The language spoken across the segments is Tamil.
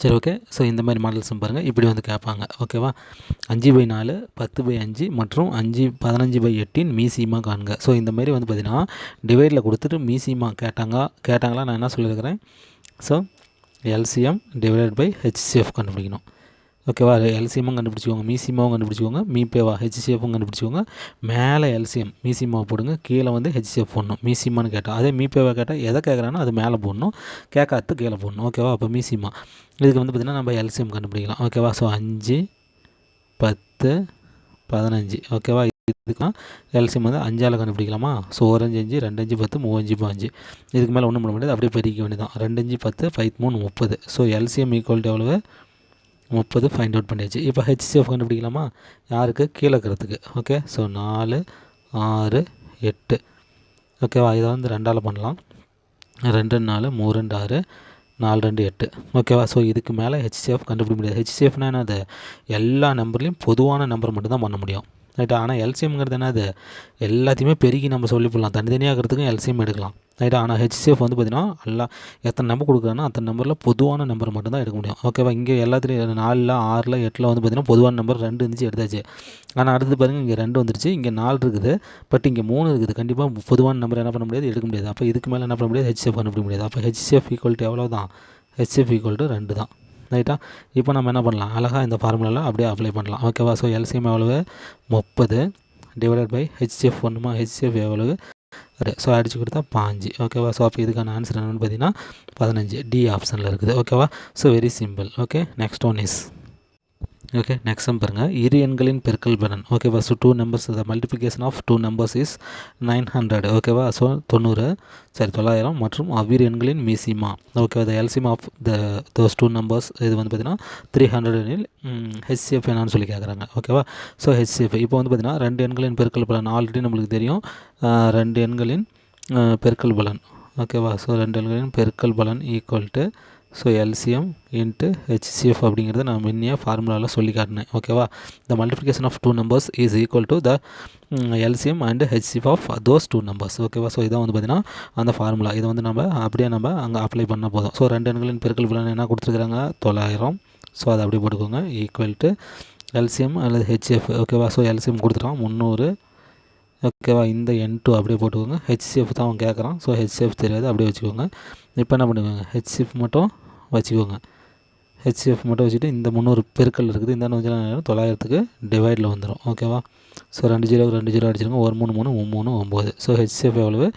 சரி, ஓகே. ஸோ இந்த மாதிரி மாடல்ஸும் பாருங்கள், இப்படி வந்து கேட்பாங்க. ஓகேவா? 5/4, 10/5 மற்றும் 15/8 மீசிமா காண்க. ஸோ இந்த மாதிரி வந்து பார்த்திங்கன்னா டிவைடில் கொடுத்துட்டு மீசிமா கேட்டாங்களா நான் என்ன சொல்லியிருக்கிறேன்? So LCM divided by HCF கண்டுபிடிக்கணும். ஓகேவா? எல்சிஎம்மும் கண்டுபிடிச்சிக்கோங்க, மீசிமாவும் கண்டுபிடிச்சிக்கோங்க, மீபேவா ஹெச்சிஎஃப்பும் கண்டுபிடிச்சிக்கோங்க. மேலே எல்சிஎம் மீசிமாவை போடுங்க, கீழே வந்து ஹெச்சிஎஃப் போடணும். மீசிமான்னு கேட்டால் அதே மீபேவா கேட்டால் எதை கேட்குறானோ அது மேலே போடணும், கேட்காத்து கீழே போடணும். ஓகேவா? அப்போ மீசிமா இதுக்கு வந்து பார்த்திங்கன்னா நம்ம எல்சிஎம் கண்டுபிடிக்கலாம். ஓகேவா? ஸோ 5, 10, 15. ஓகேவா? இதுக்குலாம் எல்சிஎம் வந்து 5ஆல் கண்டுபிடிக்கலாமா? ஸோ 1 5 5, 2 5 10, 3 5 5. இதுக்கு மேலே ஒன்றும் பண்ண முடியாது, அப்படியே பெருக்க வேண்டியதான். 2 5 10, 5 3 30. ஸோ எல்சிஎம் ஈக்குவல் டு எவ்வளவு? 30 ஃபைண்ட் அவுட் பண்ணியாச்சு. இப்போ ஹெச்சிஎஃப் கண்டுபிடிக்கலாமா? யாருக்கு? கீழே இருக்கிறதுக்கு. ஓகே. ஸோ 4 6 8. ஓகேவா? இதை வந்து 2ஆல் பண்ணலாம். 2 4, 3 2 6, 4 2 8. ஓகேவா? ஸோ இதுக்கு மேலே ஹெச்சிஎஃப் கண்டுபிடிக்க முடியாது. ஹெச்சிஎஃப்னா என்னது? எல்லா நம்பர்லேயும் பொதுவான நம்பர் மட்டும் தான் பண்ண முடியும். ரைட்டா? ஆனால் எல்சிஎம்ங்கிறது என்னது? எல்லாத்தையுமே பெருக்கி நம்ம சொல்லி போடலாம், தனித்தனியாகிறதுக்கும் எல்சிஎம் எடுக்கலாம். ரைட்டா? ஆனால் ஹெச்சிஎஃப் வந்து பார்த்திங்கன்னா எல்லாம் எத்தனை நம்பர் கொடுக்குறாங்கன்னா அத்தனை நம்பரில் பொதுவான நம்பர் மட்டும் தான் எடுக்க முடியும். ஓகேவா? இங்கே எல்லாத்துலேயும் 4 6 8 வந்து பார்த்திங்கன்னா பொதுவான நம்பர் 2 இருந்துச்சு, எடுத்தாச்சு. ஆனால் அடுத்து பாருங்கள், இங்கே 2 வந்துருச்சு, இங்கே 4 இருக்குது, பட் இங்கே 3 இருக்குது. கண்டிப்பாக பொதுவான நம்பர் என்ன பண்ண முடியாது, எடுக்க முடியாது. அப்போ இதுக்கு மேலே என்ன பண்ண முடியாது, ஹெச்சிஎஃப் கண்டுபிடிக்க முடியாது. அப்போ ஹெச்சிஎஃப் ஈக்குவல் டு எவ்வளோ தான்? ஹெச்சிஎஃப் ஈக்குவல் டு 2 தான். ரைட்டா? இப்போ நம்ம என்ன பண்ணலாம், அழகாக இந்த ஃபார்முலாவில் அப்படியே அப்ளை பண்ணலாம். ஓகேவா? ஸோ எல்சிஎம் எவ்வளவு? 30 டிவைடட் பை ஹெச்சிஎஃப் ஒன்றுமா? ஹெச்சிஎஃப் எவ்வளவு? ஸோ அடிச்சு கொடுத்தா 5. ஓகேவா? ஸோ அப்போ இதுக்கான ஆன்சர் என்னென்னு பார்த்தீங்கன்னா 15. டி ஆப்ஷனில் இருக்குது. ஓகேவா? So very simple. Okay. Next one is okay. Next பாருங்கள், இரு எண்களின் பெருக்கல் பலன். ஓகேவா? So 2 numbers, the multiplication of 2 numbers is 900. ஓகேவா? ஸோ 900 மற்றும் அவ்விரு எண்களின் மீசிமா. ஓகேவா? The LCM of those 2 numbers இது வந்து பார்த்திங்கன்னா 300 எனில் ஹெச்சிஎஃப் என்னன்னு சொல்லி கேட்குறாங்க. ஓகேவா? ஸோ ஹெச்சிஎஃப் இப்போ வந்து பார்த்திங்கன்னா 2 எண்களின் பெருக்கல் பலன் ஆல்ரெடி நம்மளுக்கு தெரியும். 2 எண்களின் பெருக்கல் பலன். ஓகேவா? ஸோ 2 எண்களின் பெருக்கல் பலன் equal to so LCM into HCF அப்படிங்கிறத நான் முன்னே ஃபார்முலாவில் சொல்லி காட்டினேன். ஓகேவா? The multiplication of 2 numbers is equal to the LCM and HCF of those 2 numbers. ஓகேவா? ஸோ இதான் வந்து பார்த்திங்கன்னா அந்த ஃபார்முலா. இதை வந்து நம்ம அப்படியே அங்கே அப்ளை பண்ண போதும். ஸோ 2 எண்களின் பெருக்கல் பலன் என்ன கொடுத்துருக்குறாங்க? 900. ஸோ அதை அப்படியே போட்டுக்கோங்க, ஈக்குவல் டு எல்சிஎம் அல்லது ஹெச்சிஎஃப். ஓகேவா? ஸோ எல்சிஎம் கொடுத்துருக்கான் 300. ஓகேவா? இந்த N2 அப்படியே போட்டுக்கோங்க. ஹெச்சிஎஃப் தான் அவன் கேட்குறான். ஸோ ஹெச்சிஎஃப் தெரியாது, அப்படியே வச்சுக்கோங்க. இப்போ என்ன பண்ணுவாங்க, ஹெச்சிஎஃப் மட்டும் வச்சுக்கோங்க. ஹெச்சிஎஃப் மட்டும் வச்சுட்டு இந்த 300 பெருக்கல் இருக்குது, இந்த 900க்கு டிவைடில் வந்துடும். ஓகேவா? ஸோ 2 0 2 0 அடிச்சிருங்க. 1 3 3 3 9. ஸோ ஹெச்சிஎஃப் எவ்வளவு?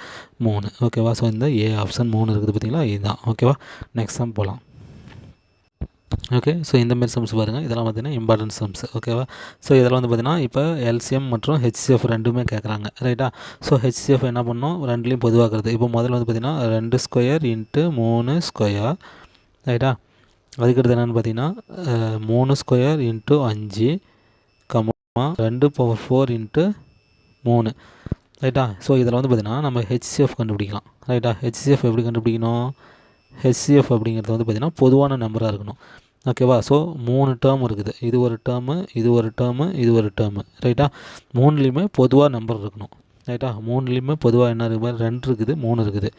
3. ஓகேவா? ஸோ இந்த ஏ ஆப்ஷன் 3 இருக்குது பார்த்தீங்களா, இதுதான். ஓகேவா? நெக்ஸ்ட் சம் போகலாம். ஓகே. ஸோ இந்தமாரி சம்ஸ் பாருங்கள், இதெல்லாம் பார்த்திங்கன்னா இம்பார்ட்டன்ட் சம்ஸ். ஓகேவா? ஸோ இதெல்லாம் வந்து பார்த்திங்கன்னா இப்போ எல்சிஎம் மற்றும் ஹெச்சிஎஃப் ரெண்டுமே கேட்குறாங்க. ரைட்டா? ஸோ ஹெச்சிஎஃப் என்ன பண்ணணும், ரெண்டுலேயும் பொதுவாக்குறது. இப்போ முதல்ல வந்து பார்த்திங்கன்னா 2 ஸ்கொயர் இன்ட்டு 3 ஸ்கொயர். ரைட்டா? அதுக்கடுத்து என்னென்னு பார்த்தீங்கன்னா 3 ஸ்கொயர் இன்ட்டு 5 2 பவர் 4 இன்ட்டு 3. ரைட்டா? ஸோ இதில் வந்து பார்த்திங்கன்னா நம்ம ஹெச்சிஎஃப் கண்டுபிடிக்கலாம். ரைட்டா? ஹெச்சிஎஃப் எப்படி கண்டுபிடிக்கணும்? ஹெச்சிஎஃப் அப்படிங்கிறது வந்து பார்த்திங்கன்னா பொதுவான நம்பராக இருக்கணும். ஓகேவா? ஸோ 3 டேர்ம் இருக்குது, இது ஒரு டேர்மு, இது ஒரு டேர்மு, இது ஒரு டேர்மு. ரைட்டா? 3லேயுமே பொதுவாக நம்பர் இருக்கணும். ரைட்டா? 3லேயுமே பொதுவாக என்ன இருக்குது பாரு, 2 இருக்குது, 3 இருக்குது.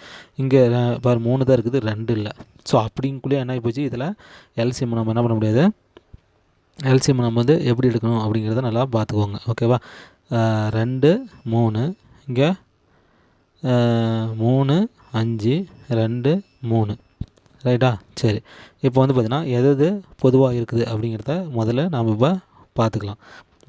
இங்கே பாரு 3 தான் இருக்குது, 2 இல்லை. ஸோ அப்படிங்குள்ளே என்ன ஆகி போச்சு, இதில் எல்சிஎம் நம்ம என்ன பண்ண முடியாது, எல்சிஎம் நம்ம வந்து எப்படி எடுக்கணும் அப்படிங்கிறத நல்லா பார்த்துக்கோங்க. ஓகேவா? 2 3, இங்கே 3 5 2 3. ரைட்டா? சரி. இப்போ வந்து பார்த்திங்கன்னா எது பொதுவாக இருக்குது அப்படிங்கிறத முதல்ல நாம் இப்போ பார்த்துக்கலாம்.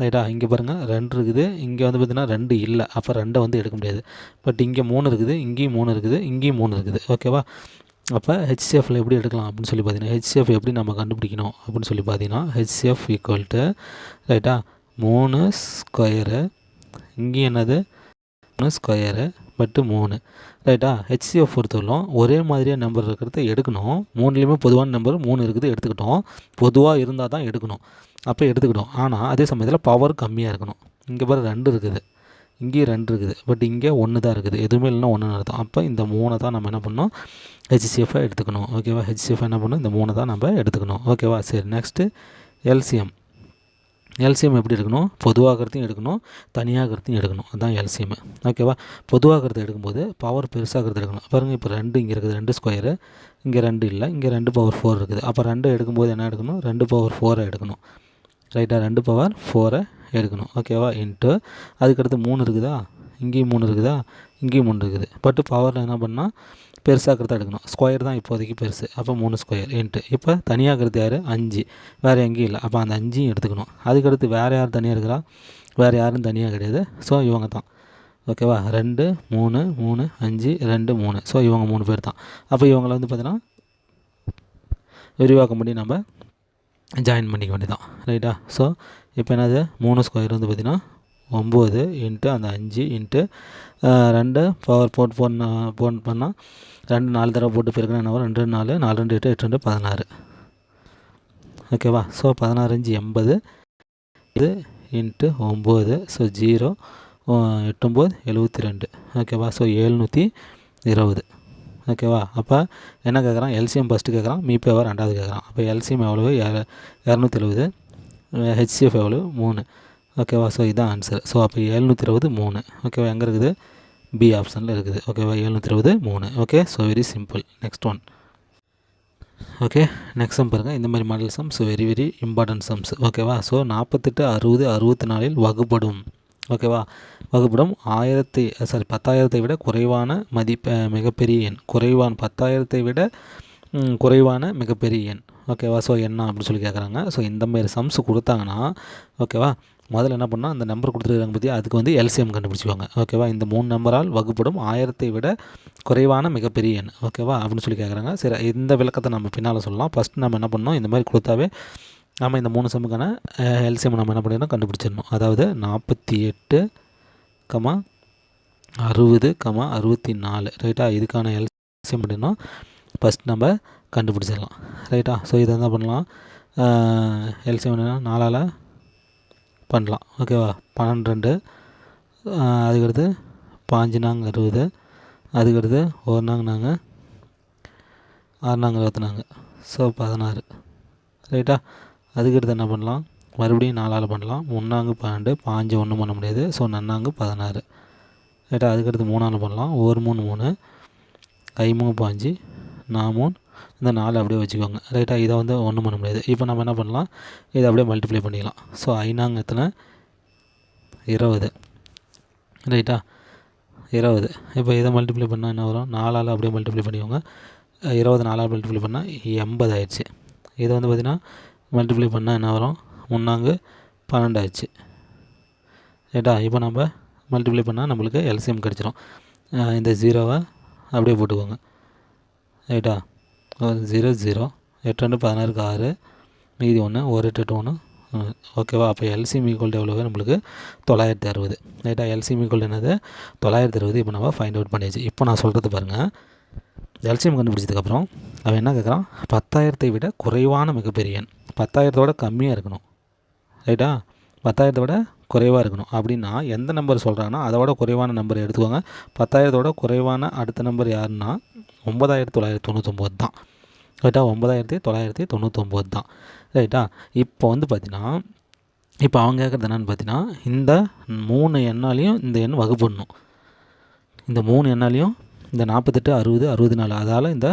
ரைட்டா? இங்கே பாருங்கள் 2 இருக்குது, இங்கே வந்து பார்த்திங்கன்னா 2 இல்லை. அப்போ 2 வந்து எடுக்க முடியாது. பட் இங்கே 3 இருக்குது, இங்கேயும் 3 இருக்குது, இங்கேயும் 3 இருக்குது. ஓகேவா? அப்போ ஹெச்சிஎஃப்பில் எப்படி எடுக்கலாம் அப்படின்னு சொல்லி பார்த்தீங்கன்னா, ஹெச்சிஎஃப் எப்படி நம்ம கண்டுபிடிக்கணும் அப்படின்னு சொல்லி பார்த்தீங்கன்னா, ஹெச்சிஎஃப் ஈக்குவல் டு ரைட்டா 3 ஸ்கொயரு, இங்கேயும் என்னது 3 ஸ்கொயரு பட்டு 3. ரைட்டா? ஹெச்சிஎஃப் பொறுத்தவரைக்கும் ஒரே மாதிரியாக நம்பர் இருக்கிறத எடுக்கணும். 3லேயுமே பொதுவான நம்பர் 3 இருக்குது, எடுத்துக்கிட்டோம். பொதுவாக இருந்தால் தான் எடுக்கணும், அப்போ எடுத்துக்கிட்டோம். ஆனால் அதே சமயத்தில் பவர் கம்மியாக இருக்கணும். இங்கே பாரு 2 இருக்குது, இங்கேயும் 2 இருக்குது, பட் இங்கே 1 தான் இருக்குது. எதுவுமே இல்லைன்னா 1 அர்த்தம். அப்போ இந்த 3 தான் நம்ம என்ன பண்ணணும், ஹெச்சிஎஃப்பை எடுத்துக்கணும். ஓகேவா? ஹெச்சிஎஃப் என்ன பண்ணணும், இந்த 3 தான் நம்ம எடுத்துக்கணும். ஓகேவா? சரி. Next LCM. எல்சிஎம் எப்படி எடுக்கணும், பொதுவாகிறதையும் எடுக்கணும், தனியாகிறதையும் எடுக்கணும். அதுதான் எல்சிஎம். ஓகேவா. பொதுவாகிறத எடுக்கும்போது பவர் பெருசாகிறது எடுக்கணும். பாருங்கள், இப்போ 2 இங்கே இருக்குது, 2 ஸ்கொயரு, இங்கே 2 இல்லை, இங்கே 2 பவர் 4 இருக்குது. அப்போ 2 எடுக்கும்போது என்ன எடுக்கணும், 2 பவர் 4 எடுக்கணும். ரைட்டா, 2 பவர் 4 எடுக்கணும். ஓகேவா. இன்ட்டு அதுக்கடுத்து 3 இருக்குதா, இங்கேயும் 3 இருக்குதா, இங்கேயும் 3 இருக்குது. பட்டு பவரில் என்ன பண்ணால் பெருசாக்கிறத எடுக்கணும். ஸ்கொயர் தான் இப்போதைக்கு பெருசு. அப்போ 3 ஸ்கொயர் இன்ட்டு இப்போ தனியாகிறது யார், 5, வேறு எங்கேயும் இல்லை. அப்போ அந்த 5ஐயும் எடுத்துக்கணும். அதுக்கடுத்து வேறு யார் தனியாக இருக்கிறா, வேறு யாரும் தனியாக கிடையாது. ஸோ இவங்க தான். ஓகேவா. 2 3 3 5 2 3. ஸோ இவங்க 3 பேர் தான். அப்போ இவங்களை வந்து பார்த்தீங்கன்னா விரிவாக்கம் பண்ணி நம்ம ஜாயின் பண்ணிக்க வேண்டியதான். ரைட்டா. ஸோ இப்போ என்னது, 3 ஸ்கொயர் வந்து பார்த்திங்கன்னா 9 இன்ட்டு அந்த 5 இன்ட்டு 2 பவர் போட்டு பண்ணால் 2 4 தடவை போட்டு பெருக்கணும். என்ன வரும், 2 4 4 2 8 8 2 16. ஓகேவா. ஸோ 16 5 80 இது இன்ட்டு 9. ஸோ 0 8 9 72. ஓகேவா. ஸோ 720. ஓகேவா. அப்போ என்ன கேட்குறான், எல்சிஎம் ஃபஸ்ட்டு கேட்குறான், மீபவர் ரெண்டாவது கேட்குறான். அப்போ எல்சிஎம் எவ்வளவு, 270. ஹெச்சிஎஃப் எவ்வளவு, 3. ஓகேவா. ஸோ இதுதான் ஆன்சர். ஸோ அப்போ 720 3. ஓகேவா. எங்கே இருக்குது, பி ஆப்ஷனில் இருக்குது. ஓகேவா. 720 3. Okay. So very simple. Next one. Okay. Next sum பாருங்கள். இந்த மாதிரி model sums very very important sums. ஓகேவா. ஸோ 48 60 64 வகுப்படும். ஓகேவா. வகுப்படும் 10,000 விட குறைவான மிகப்பெரிய எண். 10,000 விட குறைவான மிகப்பெரிய எண். ஓகேவா. ஸோ என்ன அப்படின்னு சொல்லி கேட்குறாங்க. ஸோ இந்த மாதிரி சம்ஸ் கொடுத்தாங்கன்னா ஓகேவா, முதல்ல என்ன பண்ணால் அந்த நம்பர் கொடுத்துருக்காங்க பற்றி அதுக்கு வந்து எல்சிஎம் கண்டுபிடிச்சிக்குவாங்க. ஓகேவா. இந்த 3 நம்பரால் வகுப்படும் 1000 விட குறைவான மிகப்பெரிய எண். ஓகேவா அப்படின்னு சொல்லி கேட்குறாங்க. சரி, இந்த விளக்கத்தை நம்ம பின்னால் சொல்லலாம். ஃபஸ்ட்டு நம்ம என்ன பண்ணோம், இந்த மாதிரி கொடுத்தாவே நம்ம இந்த 3 சம்முக்கான எல்சிஎம் நம்ம என்ன பண்ணிடணும், கண்டுபிடிச்சிடணும். அதாவது 48, 60, 64. ரைட்டா. இதுக்கான எல்சிஎம் பண்ணிடணும். ஃபஸ்ட் நம்ம கண்டுபிடிச்சிடலாம். ரைட்டா. ஸோ இதை என்ன பண்ணலாம், எல்சிஎம் 4ஆல் பண்ணலாம். ஓகேவா. 12 அதுக்கடுத்து 5 நாங்க 60, அதுக்கடுத்து 1 நாங்க 6 நாங்க 24. ஸோ 16. ரைட்டா. அதுக்கடுத்து என்ன பண்ணலாம், மறுபடியும் 4ஆல் பண்ணலாம். 3 12, 5 ஒன்றும் பண்ண முடியாது. ஸோ 4 16. ரைட்டா. அதுக்கடுத்து 3ஆல் பண்ணலாம். 1 3 3, 5 5, 4 இந்த 4 அப்படியே வச்சுக்கோங்க. ரைட்டா. இதை வந்து ஒன்றும் பண்ண முடியாது. இப்போ நம்ம என்ன பண்ணலாம், இதை அப்படியே மல்டிப்ளை பண்ணிக்கலாம். ஸோ 5 எத்தனை, 20. ரைட்டா. 20. இப்போ இதை மல்டிப்ளை பண்ணால் என்ன வரும், 4ஆல் அப்படியே மல்டிப்ளை பண்ணிக்கோங்க. 20 4ஆல் மல்டிப்ளை பண்ணால் 80 ஆயிடுச்சு. இதை வந்து பார்த்திங்கன்னா மல்டிப்ளை பண்ணால் என்ன வரும், 3 12 ஆயிடுச்சு. ரைட்டா. இப்போ நம்ம மல்டிப்ளை பண்ணால் நம்மளுக்கு எல்சிஎம் கிடச்சிரும். இந்த 0வை அப்படியே போட்டுக்கோங்க. ரைட்டா. 0 0 8 2 16 6, மீதி 1 1 8 1. ஓகேவா. அப்போ எல்சிஎம் ஈக்குவல் எவ்வளோ, நம்மளுக்கு 960. ரைட்டா. எல்சிஎம் ஈக்குவல் என்னது, 960. இப்போ நம்ம ஃபைண்ட் அவுட் பண்ணியாச்சு. இப்போ நான் சொல்கிறது பாருங்கள். எல்சிஎம் கண்டுபிடிச்சதுக்கப்புறம் அவன் என்ன கேட்குறான், 10,000 விட குறைவான மிகப்பெரிய எண். 10,000 கம்மியாக இருக்கணும். ரைட்டா. 10,000 விட குறைவாக இருக்கணும். அப்படின்னா எந்த நம்பர் சொல்கிறாங்கன்னா அதோட குறைவான நம்பர் எடுத்துக்கோங்க. 10,000 குறைவான அடுத்த நம்பர் யாருன்னா 9,999 தான். ரைட்டா. 9,999 தான். ரைட்டா. இப்போ வந்து பார்த்தீங்கன்னா, இப்போ அவங்க கேட்குறது என்னென்னு பார்த்தீங்கன்னா, இந்த 3 எண்ணாலையும் இந்த எண் வகுப்படணும். இந்த 3 எண்ணாலையும் இந்த 48 60 64, அதால் இந்த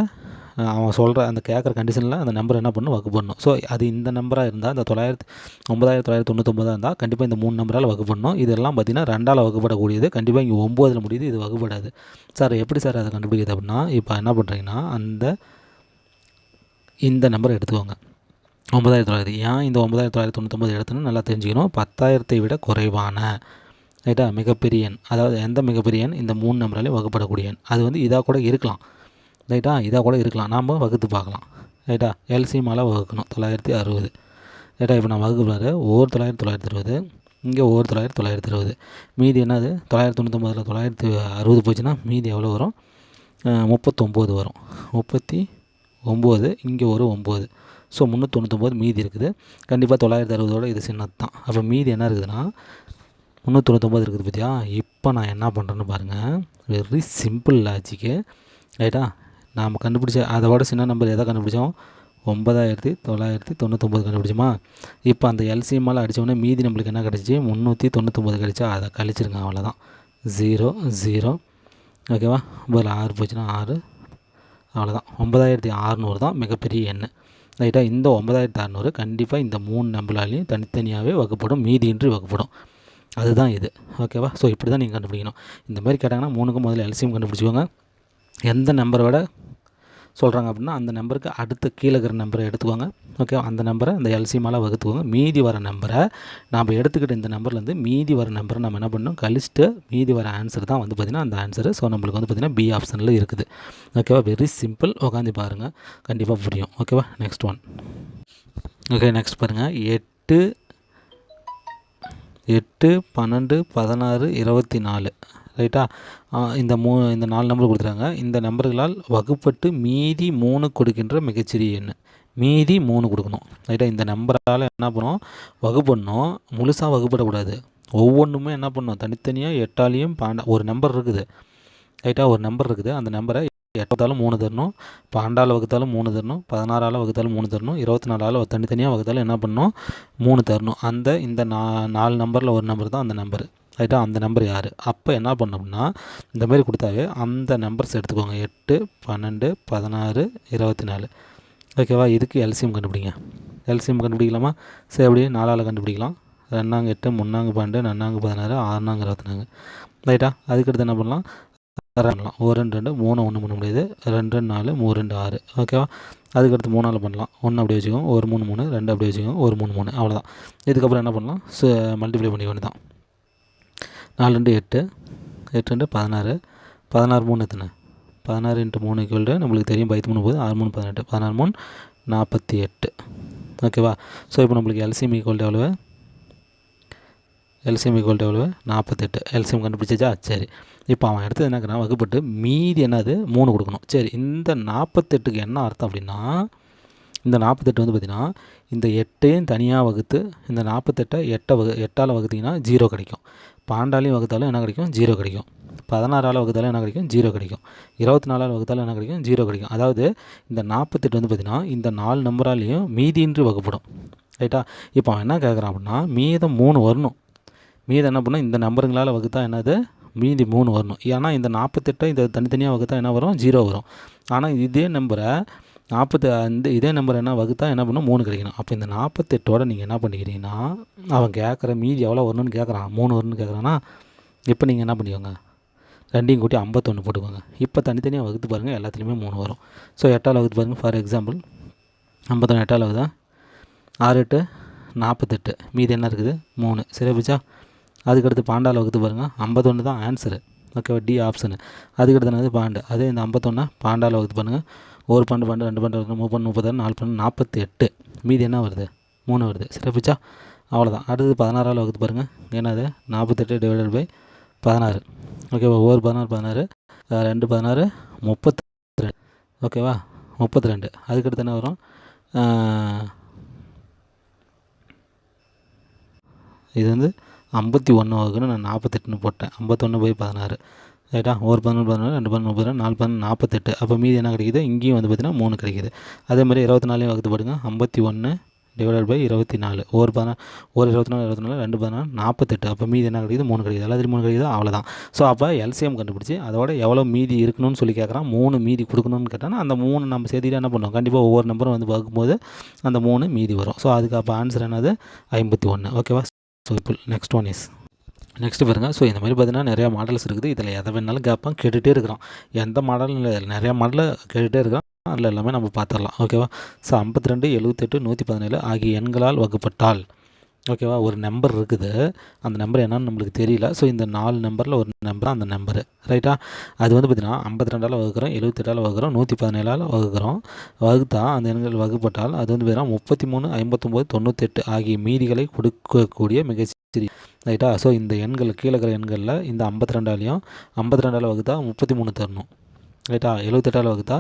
அவன் சொல்கிற அந்த கேட்குற கண்டிஷனில் அந்த நம்பர் என்ன பண்ணணும், வகுப்படணும். ஸோ அது இந்த நம்பராக இருந்தால், இந்த 9,999 இருந்தால் கண்டிப்பாக இந்த 3 நம்பரால் வகுப்படணும். இதெல்லாம் பார்த்திங்கன்னா 2ஆல் வகுப்படக்கூடியது. கண்டிப்பாக இங்கே 9 முடியுது, இது வகுப்படாது. சார் எப்படி சார் அதை கண்டுபிடிக்கிறது அப்படின்னா, இப்போ என்ன பண்ணுறீங்கன்னா இந்த நம்பரை எடுத்துக்கோங்க, 9,900. ஏன் இந்த 9,999 எடுத்துன்னு நல்லா தெரிஞ்சுக்கணும். 10,000 விட குறைவான, ரைட்டா, மிகப்பெரிய எண். அதாவது எந்த மிகப்பெரிய எண், இந்த 3 நம்பராலையும் வகுப்படக்கூடிய எண். அது வந்து இதாக கூட இருக்கலாம். ரைட்டா. இதாக கூட இருக்கலாம். நாம் வகுத்து பார்க்கலாம். ரைட்டா. எல்சிஎம்மால் வகுக்கணும் 960. ரைட்டா. இப்போ நான் வகுக்கிறாரு 9,920, இங்கே 9,920. மீதி என்னது, 999 960 போச்சுன்னா மீதி எவ்வளோ வரும், 39 வரும். 39, இங்கே ஒரு 9. ஸோ 399 மீதி இருக்குது. கண்டிப்பாக 960 இது சின்னது தான். அப்போ மீதி என்ன இருக்குதுன்னா 399 இருக்குது பார்த்தியா. இப்போ நான் என்ன பண்ணுறேன்னு பாருங்கள். Very simple logic. ரைட்டா. நாம் கண்டுபிடிச்ச அதோட சின்ன நம்பர் எதை கண்டுபிடிச்சோம், 9999 கண்டுபிடிச்சோமா. இப்போ அந்த எல்சிஎம்மால் அடித்தோடனே மீதி நம்மளுக்கு என்ன கிடச்சி 399 கிடச்சா அதை கழிச்சிருங்க, அவ்வளோதான். 0 0 ஓகேவா. ஒரு 6 போச்சுன்னா 6, அவ்வளோதான். 9600 தான் மிகப்பெரிய எண். ரைட்டா. இந்த 9600 கண்டிப்பாக இந்த 3 நம்பராலையும் தனித்தனியாகவே வகுப்படும், மீதியின்றி வகுப்படும். அதுதான் இது. ஓகேவா. ஸோ இப்படி தான் நீங்கள் கண்டுபிடிக்கணும். இந்த மாதிரி கேட்டாங்கன்னா 3க்கும் முதல்ல எல்சிஎம் கண்டுபிடிச்சிக்கோங்க. எந்த நம்பரை விட சொல்கிறாங்க அப்படின்னா அந்த நம்பருக்கு அடுத்த கீழே இருக்கிற நம்பரை எடுத்துக்கோங்க. ஓகே. அந்த நம்பரை அந்த எல்சிஎம்மால் வகுத்துக்கோங்க. மீதி வர நம்பரை நாம் எடுத்துக்கிட்ட இந்த நம்பர்லேருந்து மீதி வர நம்பரை நம்ம என்ன பண்ணணும், கழிச்சிட்டு மீதி வர ஆன்சர் தான் வந்து பார்த்திங்கன்னா அந்த ஆன்சரு. ஸோ நம்மளுக்கு வந்து பார்த்திங்கன்னா பி ஆப்ஷனில் இருக்குது. ஓகேவா. Very simple. உட்காந்து பாருங்கள், கண்டிப்பாக புரியும். ஓகேவா. Next one. ஓகே. நெக்ஸ்ட் பாருங்கள். 8 12 16 24. ரைட்டா. இந்த 4 நம்பர் கொடுத்துறாங்க. இந்த நம்பர்களால் வகுப்பட்டு மீதி 3 கொடுக்கின்ற மிகச்சிறிய எண். மீதி 3 கொடுக்கணும். ரைட்டா. இந்த நம்பரால் என்ன பண்ணணும், வகுப்படணும். முழுசாக வகுப்படக்கூடாது. ஒவ்வொன்றுமே என்ன பண்ணணும், தனித்தனியாக 8ஆலையும் ஒரு நம்பர் இருக்குது. ரைட்டா. ஒரு நம்பர் இருக்குது. அந்த நம்பரை 8ஆல் 3 தரணும், 12ஆல் வகுத்தாலும் 3 தரணும், 16ஆல் வகுத்தாலும் 3 தரணும், 24ஆல் தனித்தனியாக வகுத்தாலும் என்ன பண்ணணும், 3 தரணும். இந்த 4 நம்பரில் ஒரு நம்பர் தான் அந்த நம்பர். ரைட்டா. அந்த நம்பர் யார்? அப்போ என்ன பண்ணோம்னா இந்த மாதிரி கொடுத்தாவே அந்த நம்பர்ஸ் எடுத்துக்கோங்க. 8 12 16 24. ஓகேவா. இதுக்கு எல்சிஎம் கண்டுபிடிங்க. எல்சிஎம் கண்டுபிடிக்கலாமா? சரி, அப்படியே 4ஆல் கண்டுபிடிக்கலாம். 2 8 3 12 4 16 6 24. ரைட்டா. அதுக்கடுத்து என்ன பண்ணலாம், பண்ணலாம். 1 2 2 3 1 பண்ண முடியாது. 2 4 3 2 6. ஓகேவா. அதுக்கடுத்து 3ஆல் பண்ணலாம். 1 அப்படியே வச்சுக்கோங்க, 1 3 3, 2 அப்படியே வச்சுக்கோங்க, 1 3 3. அவ்வளோதான். இதுக்கப்புறம் என்ன பண்ணலாம், மல்டிப்ளை பண்ணி வேண்டியது தான். 4 2 8, 8 2 16, 16 3 எத்தனை, 16 × 3 = நம்மளுக்கு தெரியும் 13 போது 6 3 18, 16 3 48. ஓகேவா. ஸோ இப்போ நம்மளுக்கு எல்சிஎம் ஈக்குவல் எவ்வளவு, எல்சிஎம் ஈக்குவல் எவ்வளவு, 48. எல்சிஎம் கண்டுபிடிச்சா. சரி, இப்போ அவன் எடுத்தது என்னக்குன்னா வகுப்பட்டு மீதி என்னது 3 கொடுக்கணும். சரி, இந்த 48க்கு என்ன அர்த்தம் அப்படின்னா, இந்த 48 வந்து பார்த்திங்கன்னா இந்த 8ஐயும் தனியாக வகுத்து இந்த 48 8ஆல் வகுத்திங்கன்னா 0 கிடைக்கும். 12ஆலையும் வகுத்தாலும் என்ன கிடைக்கும், 0 கிடைக்கும். 16ஆல் வகுத்தாலும் என்ன கிடைக்கும், 0 கிடைக்கும். 24ஆல் வகுத்தாலும் என்ன கிடைக்கும், 0 கிடைக்கும். அதாவது இந்த 48 வந்து பார்த்திங்கன்னா இந்த 4 நம்பராலையும் மீதியின்றி வகுப்படும். ரைட்டா. இப்போ அவன் என்ன கேட்குறான் அப்படின்னா மீதம் 3 வரணும். மீதம் என்ன பண்ணணும், இந்த நம்பருங்களால் வகுத்தா என்னது, மீதி 3 வரணும். ஏன்னா இந்த 48 இந்த தனித்தனியாக வகுத்தா என்ன வரும், 0 வரும். ஆனால் இதே நம்பரை இதே நம்பர் என்ன வகுத்தா என்ன பண்ணணும், 3 கிடைக்கணும். அப்போ இந்த 48ஓட நீங்கள் என்ன பண்ணிக்கிறீங்கன்னா அவன் கேட்குற மீதி எவ்வளோ வரணும்னு கேட்குறான், 3 வரணும்னு கேட்குறான்னா, இப்போ நீங்கள் என்ன பண்ணிக்கோங்க, ரெண்டையும் கூட்டி 51 போட்டுக்கோங்க. இப்போ தனித்தனியாக வகுத்து பாருங்கள், எல்லாத்துலேயுமே 3 வரும். ஸோ 8ஆல் வகுத்து பாருங்கள். ஃபார் எக்ஸாம்பிள் 51 8ஆல் வகுதா, 6 8 48, மீதி என்ன இருக்குது 3. சரி போச்சா. அதுக்கடுத்து 12ஆல் வகுத்து பாருங்கள், 51 தான் ஆன்சரு. ஓகேவா. D option. அதுக்கடுத்து என்னது 12. அதே இந்த 51 12ஆல் வகுத்து பாருங்கள். 1 12 12 2 12 30 36 4 48, மீதி என்ன வருது, 3 வருது. சரி போச்சா. அவ்வளோதான். அடுத்து 16ஆல் வகுத்து பாருங்கள். என்னது 48 ÷ 16. ஓகேவா. 1 16 16, 2 16 32. ஓகேவா. 32. அதுக்கடுத்து என்ன வரும், இது வந்து 51 வகுன்னு நான் 48ன்னு போட்டேன். 51/16. ரைட்டா. 1 11 14 2 11 32 4 11 48. அப்போ மீதி என்ன கிடைக்குது, இங்கேயும் வந்து பார்த்திங்கன்னா 3 கிடைக்குது. அதேமாதிரி 24 வகுத்து போடுங்க. 51 ÷ 24. 1 24 24 2 16 48. அப்போ மீதி என்ன கிடைக்குது, 3 கிடைக்குது. எல்லாத்துலையும் 3 கிடைக்குது. அவ்வளோதான். ஸோ அப்போ எல்சிஎம் கண்டுபிடிச்சி அதோட எவ்வளோ மீதி இருக்கணும்னு சொல்லி கேட்குறான். 3 மீதி கொடுக்கணும்னு கேட்டானா அந்த 3 நம்ம சேர்த்துட்டு என்ன பண்ணுவோம், கண்டிப்பாக ஒவ்வொரு நம்பரும் வந்து பார்க்கும்போது அந்த 3 மீதி வரும். ஸோ அதுக்கு அப்போ ஆன்சர் என்னது 51. ஓகேவா. ஸோ இப்போ நெக்ஸ்ட் ஒன் இஸ் நெக்ஸ்ட்டு பாருங்கள். ஸோ இந்த மாதிரி பார்த்தீங்கன்னா நிறையா மாடல்ஸ் இருக்குது. இதில் எதை வேணாலும் கேட்பான், கேட்டுகிட்டே இருக்கிறான். எந்த மாடலும் இல்லை, நிறையா மாடலை கேட்டுகிட்டே இருக்கிறான். அதில் எல்லாமே நம்ம பார்த்துடலாம். ஓகேவா. ஸோ 52 78 117 ஆகிய எண்களால் வகுப்பட்டால், ஓகேவா, ஒரு நம்பர் இருக்குது. அந்த நம்பர் என்னன்னு நம்மளுக்கு தெரியல. ஸோ இந்த 4 நம்பரில் ஒரு நம்பர் அந்த நம்பரு. ரைட்டா. அது வந்து பார்த்திங்கன்னா 52ஆல் வகுக்கிறோம், 78ஆல் வகுக்கிறோம், 117ஆல் வகுக்கிறோம். வகுத்தா அந்த எண்கள் வகுப்பட்டால் அது வந்து பார்த்திங்கன்னா 33 59 98 ஆகிய மீதிகளை கொடுக்கக்கூடிய மிகச்சிறிய. ரைட்டா. ஸோ இந்த எண்கள் கீழே இருக்கிற எண்களில் இந்த 52ஆலையும் 52ஆல் வகுத்தா 33 தரணும். ரைட்டா. 78ஆல் வகுத்தா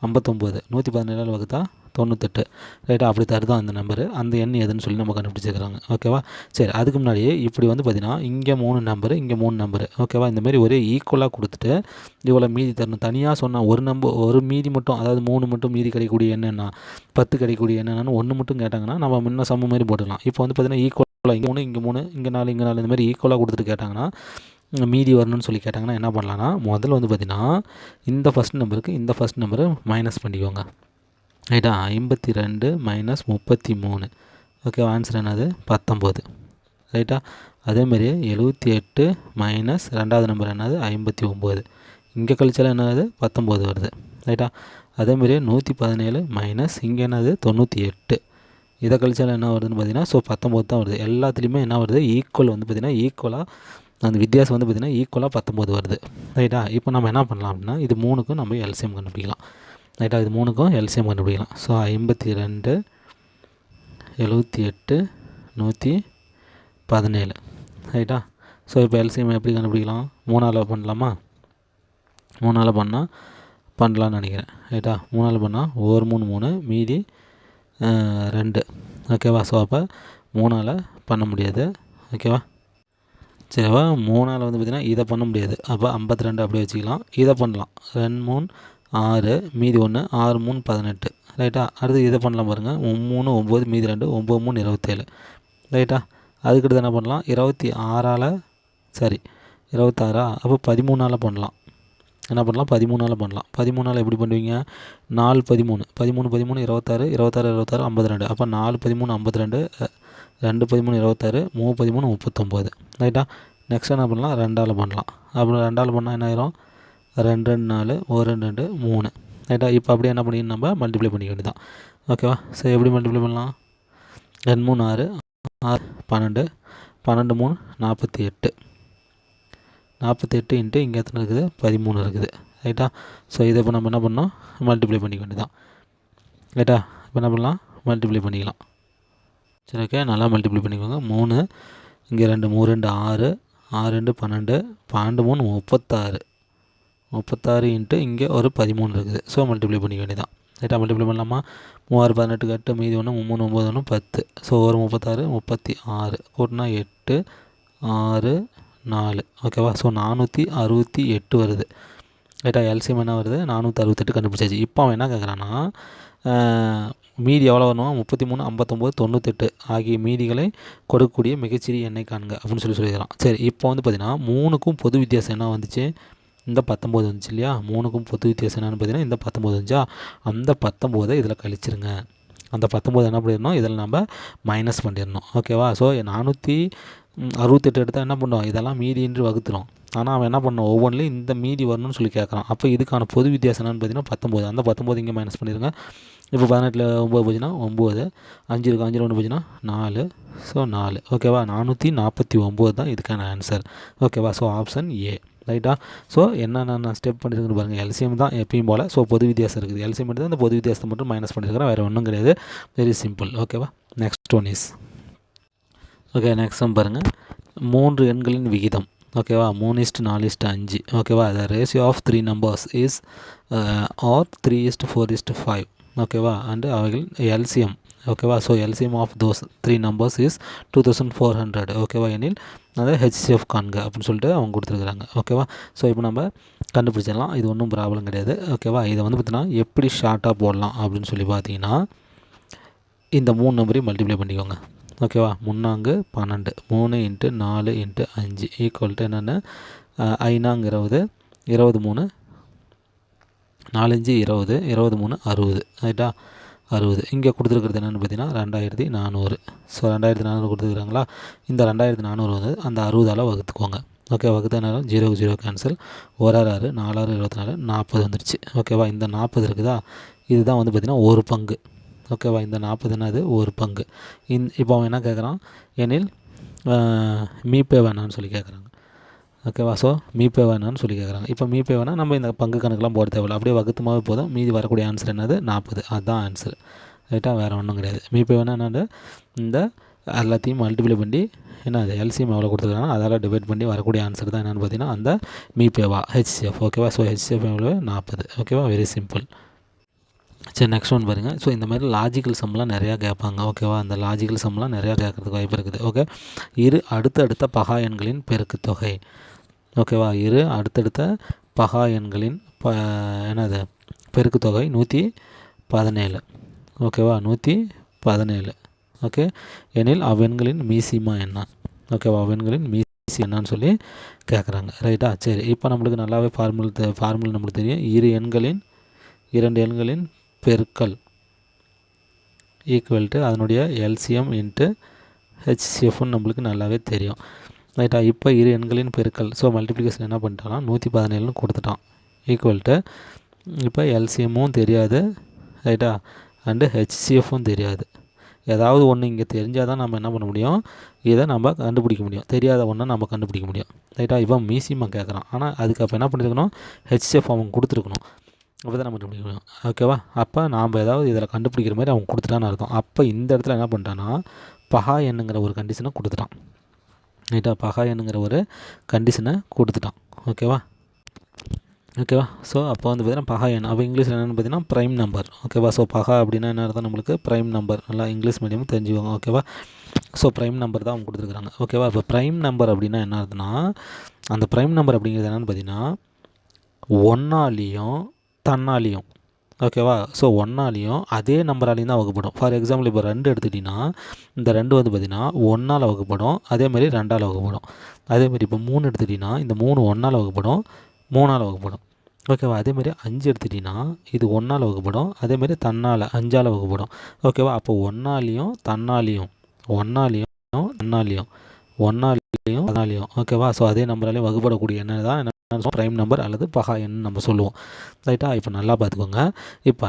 59, 117ஆல் வகுத்தா 98 ரைட்டா. அப்படி தருதான் அந்த நம்பரு. அந்த எண் எதுன்னு சொல்லி நம்ம கண்டுபிடிச்சிருக்காங்க. ஓகேவா. சரி, அதுக்கு முன்னாடியே இப்படி வந்து பார்த்திங்கன்னா இங்கே 3 நம்பரு, இங்கே 3 நம்பரு. ஓகேவா. இந்தமாரி ஒரே ஈக்குவலாக கொடுத்துட்டு இவ்வளோ மீதி தரணும். தனியாக சொன்னால் ஒரு மீதி மட்டும், அதாவது 3 மட்டும் மீதி கிடைக்கக்கூடிய என்னென்னா 10 கிடைக்கக்கூடிய என்னென்னு 1 மட்டும் கேட்டாங்கன்னா நம்ம முன்ன சம மாதிரி போட்டுக்கலாம். இப்போ வந்து பார்த்திங்கன்னா ஈக்குவலாக இங்கே 3 இங்கே 3 இங்கே 4 இங்கே 4 இந்த மாதிரி ஈக்குவலாக கொடுத்துட்டு கேட்டாங்கன்னா மீதி வரணும்னு சொல்லி கேட்டாங்கன்னா என்ன பண்ணலான்னா, முதல்ல வந்து பார்த்திங்கன்னா இந்த ஃபஸ்ட் நம்பருக்கு இந்த ஃபஸ்ட் நம்பரு மைனஸ் பண்ணிக்கோங்க. ரைட்டா. 52 மைனஸ் 33. ஓகே, ஆன்சர் என்னது 19. ரைட்டா. அதேமாரி 78 மைனஸ் ரெண்டாவது நம்பர் என்னது 59. இங்கே கழிச்சாலும் என்னது 19 வருது. ரைட்டா. அதேமாரி 117 மைனஸ் இங்கே என்னது 98. இதை கழிச்சாலும் என்ன வருதுன்னு பார்த்தீங்கன்னா 19 தான் வருது. எல்லாத்துலேயுமே என்ன வருது, ஈக்குவல் வந்து பார்த்திங்கன்னா ஈக்குவலாக அந்த வித்தியாசம் வந்து பார்த்திங்கன்னா ஈக்குவலாக 19 வருது. ரைட்டா. இப்போ நம்ம என்ன பண்ணலாம் அப்படின்னா இது 3க்கும் நம்ம எல்சிஎம் கண்டுபிடிக்கலாம். ரைட்டா. இது 3க்கும் எல்சிஎம் கண்டுபிடிக்கலாம். ஸோ 52 78 117. ரைட்டா. ஸோ இப்போ எல்சிஎம் எப்படி கண்டுபிடிக்கலாம், 3ஆல் பண்ணலாமா? 3ஆல் பண்ணலான்னு நினைக்கிறேன். ரைட்டா. 3ஆல் பண்ணால் 1 3 3 மீதி 2. ஓகேவா. ஸோ அப்போ 3ஆல் பண்ண முடியாது. ஓகேவா. சரிவா. 3ஆல் வந்து பார்த்திங்கன்னா இதை பண்ண முடியாது. அப்போ 52 அப்படியே வச்சுக்கலாம். இதை பண்ணலாம். 2 3 6 மீதி 1 6 3 18. ரைட்டா. அடுத்து இதை பண்ணலாம் பாருங்கள். 3 9 மீதி 2 9 3 27. ரைட்டா. அதுக்கடுத்து என்ன பண்ணலாம், 26ஆல் 26 அப்போ 13ஆல் பண்ணலாம். என்ன பண்ணலாம், 13ஆல் பண்ணலாம். 13ஆல் எப்படி பண்ணுவீங்க, 4 13 13 13 26 26 26 52. அப்போ 4 13 52 2 13 26 3 13 39. ரைட்டா. நெக்ஸ்ட் என்ன பண்ணலாம், 2ஆல் பண்ணலாம். அப்புறம் 2ஆல் பண்ணால் என்ன ஆயிரும், 2 2 4 1 2 2 3. ரைட்டா. இப்போ அப்படியே என்ன பண்ணி நம்ம மல்டிப்ளை பண்ணிக்க வேண்டியதான். ஓகேவா. சரி, எப்படி மல்டிப்ளை பண்ணலாம், 2 3 6 6 12 12 3 48 48 இன்ட்டு இங்கே எத்தனை இருக்குது 13 இருக்குது. ரைட்டா. ஸோ இதை இப்போ நம்ம என்ன பண்ணோம், மல்டிப்ளை பண்ணிக்க வேண்டியதான். ரைட்டா. இப்போ என்ன பண்ணலாம், மல்டிப்ளை பண்ணிக்கலாம். சரி, ஓகே. நல்லா மல்டிப்ளை பண்ணிக்கோங்க. 3 இங்கே 2 3 2 6 6 2 12 12 3 36 36 இன்ட்டு இங்கே ஒரு 13 இருக்குது. ஸோ மல்டிப்ளை பண்ணிக்க வேண்டியதான். ரைட்டா. மல்டிப்ளை பண்ணலாமா, 3 18 8 மீதி 1 3 9 1 10. ஸோ ஒரு 36 36 கூட்டினா 8 6 4. ஓகேவா. ஸோ 468 வருது. ரைட்டா. எல்சிஎம் என்ன வருது, 468 கண்டுபிடிச்சாச்சு. இப்போ அவன் என்ன கேட்குறான்னா, மீதி எவ்வளோ வரணும், 33 59 98 ஆகிய மீதிகளை கொடுக்கக்கூடிய மிகச்சிறிய எண்ணெய் காண்க அப்படின்னு சொல்லியிருக்கிறான். சரி, இப்போ வந்து பார்த்திங்கன்னா 3க்கும் பொது வித்தியாசம் என்ன வந்துச்சு, இந்த 19 வந்துச்சு இல்லையா. 3க்கும் பொது வித்தியாசம் என்னென்னு பார்த்தீங்கன்னா இந்த 19 வந்துச்சா. அந்த 19 இதில் கழிச்சிருங்க. அந்த 19 என்ன பண்ணிடணும், இதில் நம்ம மைனஸ் பண்ணிடணும். ஓகேவா. ஸோ 468 எடுத்தால் என்ன பண்ணுவோம், இதெல்லாம் மீதி என்று வகுத்துரும். ஆனால் அவன் என்ன பண்ணணும், ஒவ்வொன்றிலையும் இந்த மீதி வரணும்னு சொல்லி கேட்குறான். அப்போ இதுக்கான பொது வித்தியாசம் என்னென்னு பார்த்தீங்கன்னா 19. அந்த 19 இங்கே மைனஸ் பண்ணிடுங்க. இப்போ 18 9 போச்சுன்னா 9, 5 இருக்குது 5 1 போச்சுன்னா 4. ஸோ 4. ஓகேவா. 449 தான் இதுக்கான ஆன்சர். ஓகேவா. So option A. ரைட்டா. ஸோ என்னென்ன ஸ்டெப் பண்ணியிருக்குன்னு பாருங்கள். எல்சிஎம் தான் எப்பயும் போல். ஸோ பொது வித்தியாசம் இருக்குது. எல்சிஎம் மட்டும் அந்த பொது வித்தியாசத்தை மட்டும் மைனஸ் பண்ணியிருக்கிறேன், வேறு ஒன்றும் கிடையாது. Very simple. ஓகேவா. Next one is okay. Next பாருங்கள், 3 எண்களின் விகிதம். ஓகேவா. 3:4:5. ஓகேவா. The ratio of 3 numbers is are 3:4:5. ஓகேவா. அண்டு அவைகள் எல்சிஎம். ஓகேவா. So LCM of those 3 numbers is 2400. ஓகேவா. எனில் அதை ஹெச்சிஎஃப் காண்க அப்படின்னு சொல்லிட்டு அவங்க கொடுத்துருக்குறாங்க. ஓகேவா. ஸோ இப்போ நம்ம கண்டுபிடிச்சிடலாம், இது ஒன்றும் ப்ராப்ளம் கிடையாது. ஓகேவா. இதை வந்து பார்த்தீங்கன்னா எப்படி ஷார்ட்டாக போடலாம் அப்படின்னு சொல்லி பார்த்தீங்கன்னா இந்த 3 நம்பரையும் மல்டிப்ளை பண்ணிக்கோங்க. ஓகேவா. 3 12 3 × 4 × 5 ஈக்குவல் டு என்னென்ன 5 20 23 4 5 20 23 60. ரைட்டா. 60. இங்கே கொடுத்துருக்குறது என்னென்னு பார்த்தீங்கன்னா 2400. ஸோ 2400 கொடுத்துருக்குறாங்களா. இந்த 2400 வந்து அந்த 60ஆல் வகுத்துக்கோங்க. ஓகே. வகுத்த நேரம் 0 0 கேன்சல். 1 6 4 6 24 40 வந்துடுச்சு. ஓகேவா. இந்த 40 இருக்குதா, இதுதான் வந்து பார்த்திங்கன்னா ஒரு பங்கு. ஓகேவா. இந்த 40 என்னது ஒரு பங்கு. இப்போ அவன் என்ன கேட்குறான், எனில் மீப்பே வேணான்னு சொல்லி கேட்குறாங்க. ஓகேவா. ஸோ மீப்பே வேணான்னு சொல்லி கேட்குறாங்க. இப்போ மீப்பே வேணால் நம்ம இந்த பங்கு கணக்கெலாம் போட தேவையில்லை, அப்படியே வகுத்துமாவே போதும். மீதி வரக்கூடிய ஆன்சர் என்னது 40. அதுதான் ஆன்சர். ரைட்டா. வேறு ஒன்றும் கிடையாது. மீப்பே வேணால் என்னது, இந்த எல்லாத்தையும் மல்டிப்ளை பண்ணி என்னது எல்சிஎம் எவ்வளோ கொடுத்துருக்காங்க அதெல்லாம் டிவைட் பண்ணி வரக்கூடிய ஆன்சர் தான் என்னென்னு பார்த்தீங்கன்னா அந்த மீப்பேவா ஹெச்சிஎஃப். ஓகேவா. ஸோ ஹெச்சிஎஃப் எவ்வளோ 40. ஓகேவா. Very simple. சரி, நெக்ஸ்ட் ஒன் பாருங்கள். ஸோ இந்த மாதிரி லாஜிக்கல் சம்லாம் நிறையா கேட்பாங்க. ஓகேவா, அந்த லாஜிக்கல் சம்லாம் நிறையா கேட்கறதுக்கு வாய்ப்பு இருக்குது. ஓகே, இரு அடுத்தடுத்த பகா எண்களின் பெருக்குத்தொகை. ஓகேவா, இரு அடுத்தடுத்த பகா எண்களின் என்னது பெருக்குத்தொகை 117. ஓகேவா, 117. ஓகே, எனில் அவ்வெண்களின் மீசிமா என்ன? ஓகேவா, அவ்வெண்களின் மீசி என்னன்னு சொல்லி கேட்குறாங்க. ரைட்டா, சரி. இப்போ நம்மளுக்கு நல்லாவே ஃபார்முலா நம்மளுக்கு தெரியும். இரண்டு எண்களின் பெருக்கல் ஈக்குவல் டு அதனுடைய எல்சிஎம் இன்ட்டு ஹெச்சிஎஃப்னு நம்மளுக்கு நல்லாவே தெரியும். ரைட்டா, இப்போ இரு எண்களின் பெருக்கல். ஸோ மல்டிப்ளிகேஷன் என்ன பண்ணிட்டான்னா 117ன்னு கொடுத்துட்டான். ஈக்குவல் டு இப்போ எல்சிஎம்மும் தெரியாது. ரைட்டா, அண்டு ஹெச்சிஎஃப்பும் தெரியாது. ஏதாவது ஒன்று இங்கே தெரிஞ்சால் தான் நம்ம என்ன பண்ண முடியும், இதை நம்ம கண்டுபிடிக்க முடியும். தெரியாத ஒன்றை நம்ம கண்டுபிடிக்க முடியும். ரைட்டா, இப்போ மீசிமா கேட்குறான். ஆனால் அதுக்கு அப்போ என்ன பண்ணியிருக்கணும், ஹெச்சிஎஃப் அவங்க கொடுத்துருக்கணும். அப்போ தான் நம்ம கண்டுபிடிக்க முடியும். ஓகேவா, அப்போ நாம் ஏதாவது இதில் கண்டுபிடிக்கிற மாதிரி அவங்க கொடுத்துட்டான்னு அர்த்தம். அப்போ இந்த இடத்துல என்ன பண்ணிட்டான்னா பகா எண்ணுங்கிற ஒரு கண்டிஷனை கொடுத்துட்டான். ரைட்டா, பகா எண்ணுங்கிற ஒரு கண்டிஷனை கொடுத்துட்டான். ஓகேவா, ஸோ அப்போ வந்து பார்த்தீங்கன்னா பகா எண். அப்போ இங்கிலீஷில் என்னென்னு பார்த்தீங்கன்னா ப்ரைம் நம்பர். ஓகேவா, ஸோ பகா அப்படின்னா என்ன அர்த்தம், நம்மளுக்கு ப்ரைம் நம்பர். நல்லா இங்கிலீஷ் மீடியம் தெரிஞ்சுக்கோங்க. ஓகேவா, ஸோ ப்ரைம் நம்பர் தான் அவங்க கொடுத்துருக்குறாங்க. ஓகேவா, இப்போ ப்ரைம் நம்பர் அப்படின்னா என்ன அர்த்தம்னா, அந்த ப்ரைம் நம்பர் அப்படிங்கிறது என்னென்னு பார்த்தீங்கன்னா ஒன்னாலையும் தன்னாலையும். ஓகேவா, ஸோ ஒன்னாலையும் அதே நம்பராலையும் தான் வகுப்படும். ஃபார் எக்ஸாம்பிள் இப்போ 2 எடுத்துக்கிட்டிங்கன்னா இந்த 2 வந்து பார்த்திங்கன்னா 1ஆல் வகுப்படும், அதேமாதிரி 2ஆல் வகுப்படும். அதேமாதிரி இப்போ 3 எடுத்துக்கிட்டிங்கன்னா இந்த 3 1ஆல் வகுப்படும், 3ஆல் வகுப்படும். ஓகேவா, அதேமாதிரி 5 எடுத்துக்கிட்டிங்கன்னா இது 1ஆல் வகுப்படும், அதேமாதிரி தன்னால் 5ஆல் வகுப்படும். ஓகேவா, அப்போ ஒன்னாலையும் தன்னாலையும் தன்னாலையும் ஓகேவா, ஸோ அதே நம்பராலையும் வகுப்படக்கூடிய என்ன தான் ப்ரைம் நம்பர் அல்லது பகா எண்ணு நம்ம சொல்லுவோம். ரைட்டா, இப்போ நல்லா பார்த்துக்கோங்க. இப்போ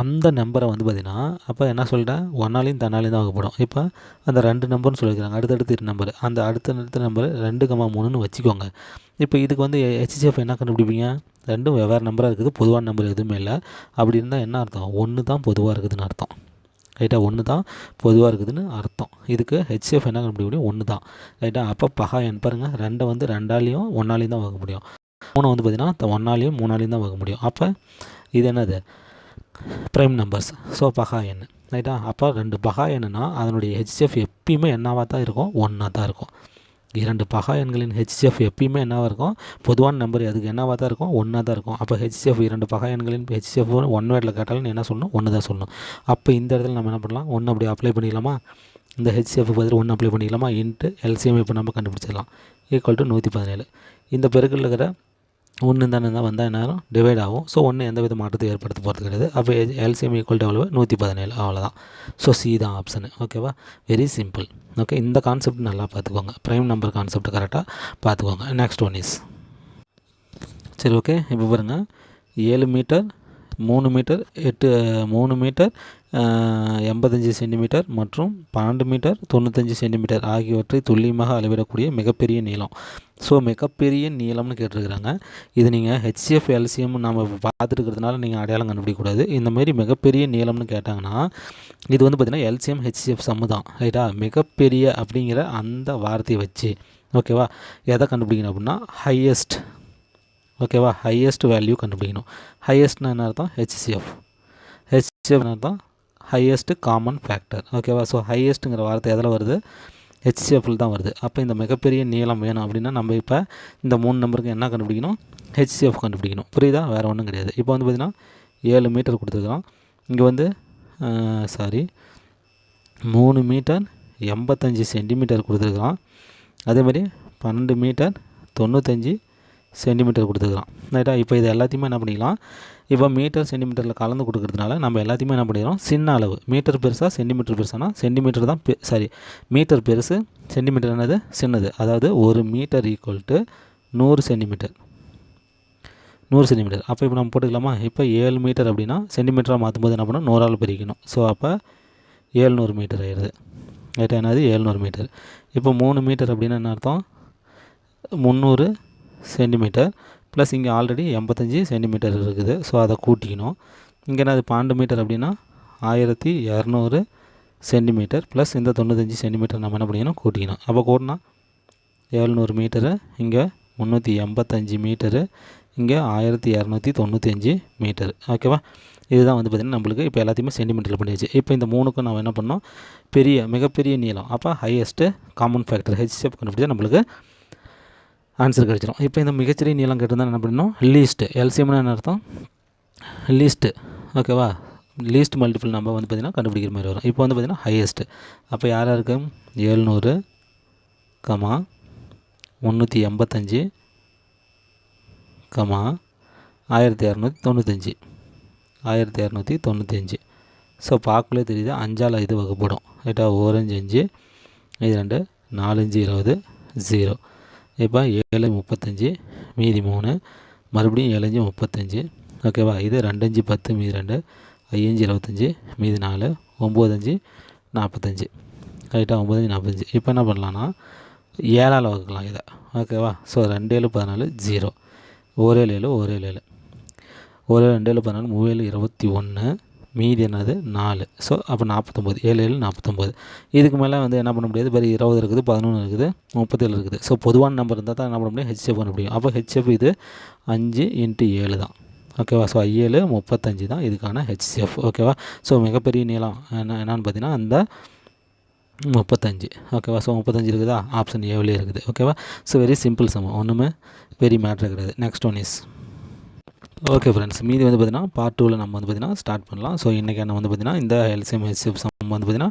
அந்த நம்பரை வந்து பார்த்திங்கன்னா அப்போ என்ன சொல்லிட்டேன், ஒன்னாலையும் தன்னாலையும் தான் வகுப்படும். இப்போ அந்த 2 நம்பர்னு சொல்லியிருக்காங்க, அடுத்தடுத்து நம்பர். அந்த அடுத்த நம்பர் 2,3ன்னு வச்சுக்கோங்க. இப்போ இதுக்கு வந்து ஹெச்சிஎஃப் என்ன கண்டுபிடிப்பீங்க, ரெண்டும் வெவ்வேறு நம்பராக இருக்குது, பொதுவான நம்பர் எதுவுமே இல்லை. அப்படி இருந்தால் என்ன அர்த்தம், 1 தான் பொதுவாக இருக்குதுன்னு அர்த்தம். ரைட்டா, 1 தான் பொதுவாக இருக்குதுன்னு அர்த்தம். இதுக்கு ஹெச்சிஎஃப் என்ன கண்டுபிடிக்க முடியும், 1 தான். ரைட்டா, அப்போ பகா எண் பாருங்கள், 2 வந்து 2ஆலையும் 1ஆலையும் தான் வகுக்க முடியும். 3 வந்து பார்த்திங்கன்னா 1ஆலையும் 3ஆலையும் தான் வகுக்க முடியும். அப்போ இது என்னது, ப்ரைம் நம்பர்ஸ். ஸோ பகா எண். ரைட்டா, அப்போ 2 பகா எண்ணுனா அதனுடைய ஹெச்சிஎஃப் எப்பயுமே என்னவாக தான் இருக்கும், 1ஆக தான் இருக்கும். 2 பகா எண்களின் ஹெச்சிஎஃப் எப்பயுமே என்னவாக இருக்கும், பொதுவான நம்பர் அதுக்கு என்னவாக தான் இருக்கும், 1ஆக தான் இருக்கும். அப்போ ஹெச்சிஎஃப் 2 பகா எண்களின் ஹெச்சிஎஃப் 1 வேர்டில் கேட்டாலும் என்ன சொல்லணும், 1 தான் சொல்லணும். அப்போ இந்த இடத்துல நம்ம என்ன பண்ணலாம், 1 அப்படி அப்ளை பண்ணிக்கலாமா, இந்த ஹெச்சிஎஃப் பதில் 1 அப்ளை பண்ணிக்கலாமா, இன்ட்டு எல்சிஎம் இப்போ நம்ம கண்டுபிடிச்சிடலாம். Equal to 117. இந்த பெருக்கில் இருக்கிற 1 தானே தான் வந்தால் என்ன ஆகும், டிவைட் ஆகும். ஸோ 1 எந்த வித மாற்றத்தை ஏற்படுத்த போகிறது கிடையாது. அப்போ எல்சிஎம் ஈக்குவல் டு எவ்வளவு, 117. அவ்வளோதான். ஸோ சி தான் ஆப்ஷனு. ஓகேவா, வெரி சிம்பிள். ஓகே, இந்த கான்செப்ட் நல்லா பார்த்துக்கோங்க, ப்ரைம் நம்பர் கான்செப்ட் கரெக்டாக பார்த்துக்கோங்க. நெக்ஸ்ட் ஒன் இஸ் சரி. ஓகே, இப்போ பாருங்கள், 7 மீட்டர் 3 மீட்டர் 3 மீட்டர் 85 சென்டிமீட்டர் மற்றும் 12 மீட்டர் 95 சென்டிமீட்டர் ஆகியவற்றை துல்லியமாக அளவிடக்கூடிய மிகப்பெரிய நீளம். ஸோ மிகப்பெரிய நீளம்னு கேட்டிருக்கிறாங்க. இது நீங்கள் ஹெச்சிஎஃப் எல்சிஎம் நம்ம பார்த்துட்டு இருக்கிறதுனால நீங்கள் அடையாளம் கண்டுபிடிக்கக்கூடாது. இந்தமாரி மிகப்பெரிய நீளம்னு கேட்டாங்கன்னா இது வந்து பார்த்திங்கன்னா எல்சிஎம் ஹெச்சிஎஃப் சம்மு தான். ரைட்டா, மிகப்பெரிய அப்படிங்கிற அந்த வார்த்தையை வச்சு ஓகேவா எதை கண்டுபிடிக்கணும் அப்படின்னா ஹையஸ்ட். ஓகேவா, ஹையஸ்ட் வேல்யூ கண்டுபிடிக்கணும். ஹையஸ்ட்னா என்ன அர்த்தம், ஹெச்சிஎஃப் அர்த்தம் ஹையஸ்ட் காமன் ஃபேக்டர். ஓகேவா, ஸோ ஹையஸ்ட்டுங்கிற வார்த்தை எதில் வருது, ஹெச்சிஎஃப்ல தான் வருது. அப்போ இந்த மிகப்பெரிய நீளம் வேணும் அப்படின்னா நம்ம இப்போ இந்த 3 நம்பருக்கு என்ன கண்டுபிடிக்கணும், ஹெச்சிஎஃப் கண்டுபிடிக்கணும். புரியுதா, வேறு ஒன்றும் கிடையாது. இப்போ வந்து பார்த்திங்கன்னா 7 மீட்டர் கொடுத்துருக்குறோம். இங்கே வந்து 3 மீட்டர் 85 சென்டிமீட்டர் கொடுத்துருக்குறோம். அதேமாதிரி 12 மீட்டர் 95 சென்டிமீட்டர் கொடுத்துருக்குறோம். ரைட்டா, இப்போ இது எல்லாத்தையுமே என்ன பண்ணிக்கலாம், இப்போ மீட்டர் சென்டிமீட்டரில் கலந்து கொடுக்கறதுனால நம்ம எல்லாத்தையுமே என்ன பண்ணிடுறோம், சின்ன அளவு. மீட்டர் பெருசாக சென்டிமீட்டர் பெருசானா சென்டிமீட்டர் தான் மீட்டர் பெருசு, சென்டிமீட்டர் என்னது சின்னது. அதாவது 1 மீட்டர் ஈக்குவல் டு 100 சென்டிமீட்டர். அப்போ இப்போ நம்ம போட்டுக்கலாமா, இப்போ 7 மீட்டர் அப்படின்னா சென்டிமீட்டராக மாற்றும்போது என்ன பண்ணணும், 100ஆல் பிரிக்கணும். ஸோ அப்போ 700 மீட்டர் ஆயிடுது. ரைட்டா, என்னது 700 மீட்டர். இப்போ 3 மீட்டர் அப்படின்னா என்ன அர்த்தம், 300 சென்டிமீட்டர் ப்ளஸ் இங்கே ஆல்ரெடி 85 சென்டிமீட்டர் இருக்குது. ஸோ அதை கூட்டிக்கணும். இங்கே என்னது 12 மீட்டர் அப்படின்னா 1200 சென்டிமீட்டர் ப்ளஸ் இந்த 95 சென்டிமீட்டர் நம்ம என்ன பண்ணிக்கணும், கூட்டிக்கணும். அப்போ கூட்டினா 700 மீட்டரு, இங்கே 385 மீட்டரு, இங்கே 1295 மீட்டர். ஓகேவா? இதுதான் வந்து பார்த்திங்கன்னா நம்மளுக்கு இப்போ எல்லாத்தையுமே சென்டிமீட்டரில் பண்ணியாச்சு. இப்போ இந்த 3க்கும் நம்ம என்ன பண்ணோம், மிகப்பெரிய நீளம், அப்போ ஹையஸ்ட்டு காமன் ஃபேக்டர் ஹெச்சிஎஃப் கண்டுபிடிச்சா நம்மளுக்கு ஆன்சர் கிடச்சிடும். இப்போ இந்த மிகச்சிறிய நீளம் கேட்டிருந்தா என்ன பண்ணணும், லீஸ்ட்டு, எல்சிஎம்னு என்ன அர்த்தம், லீஸ்ட்டு. ஓகேவா? லீஸ்ட் மல்டிபிள் நம்ம வந்து பார்த்திங்கன்னா கண்டுபிடிக்கிற மாதிரி வரும். இப்போ வந்து பார்த்திங்கன்னா ஹையஸ்ட்டு, அப்போ யாராக இருக்கு, 700, 385, 1295. ஸோ பார்க்கலே தெரியுது, 5ஆல் இது வகுப்படும். ரைட்டா? 1 5 5, இது 2 4 5 20 0. இப்போ 7 35 மீதி 3, மறுபடியும் 7 5 35. ஓகேவா? இது 2 5 10 மீதி 2, 5 5 25 மீதி 4, 9 5 45. ரைட்டா? 9 5 45. இப்போ என்ன பண்ணலான்னா 7ஆல் வகுக்கலாம் இதை. ஓகேவா? ஸோ 2 7 14 0, 1 7 7 1 7 7, 1 2 7 14 3 7 21, மீதி என்னது 4. ஸோ அப்போ 49, 7 7 49. இதுக்கு மேலே வந்து என்ன பண்ண முடியாது, வேறு 20 இருக்குது, 11 இருக்குது, 37 இருக்குது. ஸோ பொதுவான நம்பர் இருந்தால் தான் என்ன பண்ண முடியும், ஹெச்எஃப் பண்ண முடியும். அப்போ ஹெச்எஃப் இது 5 × 7 தான். ஓகேவா? ஸோ 7 35 தான் இதுக்கான ஹெச்சிஎஃப். ஓகேவா? ஸோ மிகப்பெரிய நீளம் என்னன்னு பார்த்தீங்கன்னா அந்த 35. ஓகேவா? ஸோ 35 இருக்குதா, ஆப்ஷன் ஏவிலே இருக்குது. ஓகேவா? ஸோ வெரி சிம்பிள் சம், ஒன்றுமே பெரிய மேட்ரு கிடையாது. Next one is okay friends, மீதி வந்து பார்த்திங்கன்னா பார்ட் 2ல் நம்ம வந்து பார்த்திங்கன்னா ஸ்டார்ட் பண்ணலாம். ஸோ இன்றைக்கி என்ன வந்து பார்த்திங்கன்னா இந்த எல்சிஎம் ஹெச்சிஎஃப் சம் வந்து பார்த்திங்கன்னா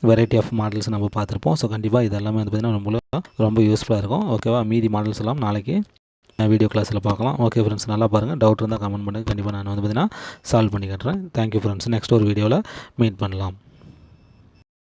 வெரைட்டி ஆஃப் மாடல்ஸ் நம்ம பார்த்துருப்போம். ஸோ கண்டிப்பாக இதெல்லாமே வந்து பார்த்திங்கன்னா ரொம்ப யூஸ்ஃபுல்லாக இருக்கும். ஓகேவா? மீதி மாடல்ஸ் எல்லாம் நாளைக்கு வீடியோ கிளாஸில் பார்க்கலாம். ஓகே ஃப்ரெண்ட்ஸ், நல்லா பாருங்கள். டவுட் இருந்தால் கமெண்ட் பண்ணுங்கள், கண்டிப்பாக நான் வந்து பார்த்திங்கன்னா சால்வ் பண்ணி காட்டுறேன். தேங்க்யூ ஃப்ரெண்ட்ஸ், நெக்ஸ்ட் ஒரு வீடியோவில் மீட் பண்ணலாம்.